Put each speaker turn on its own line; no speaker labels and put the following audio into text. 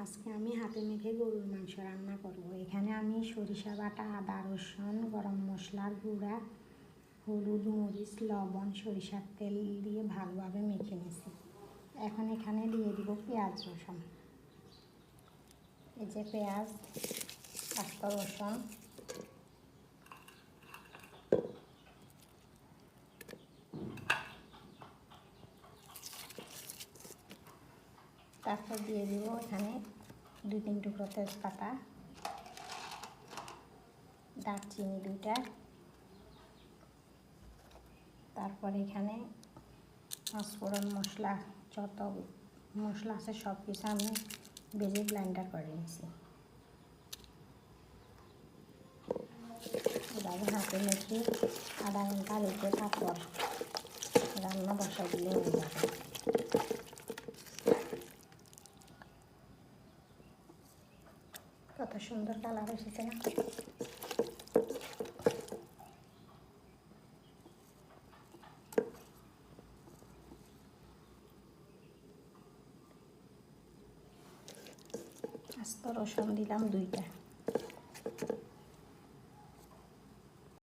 আজকে আমি হাতে মেখে গরুর মাংস রান্না করব। এখানে আমি সরিষা বাটা, আদা, রসুন, গরম মশলার গুঁড়া, হলুদ, মরিচ, লবণ, সরিষার তেল দিয়ে ভালোভাবে মেখে নিয়েছি। এখন এখানে দিয়ে দিব পেঁয়াজ রসুন। এই যে পেঁয়াজ, আস্ত রসুন, তারপর দিয়ে দিব এখানে 2-3 টুকরো তেজপাতা, দারচিনি 2টা, তারপর এখানে পাঁচফোড়ন মশলা, যত মশলা আছে সব কিছু আমি ভেজে ব্লেন্ডার করে নিয়েছি। এভাবে হাতে মেখে আধা ঘন্টা রেখে তারপর রান্না বসা দিলে হয়ে যাবে। কত সুন্দর কালার এসেছে না? আস্ত রসুন দিলাম 2টা।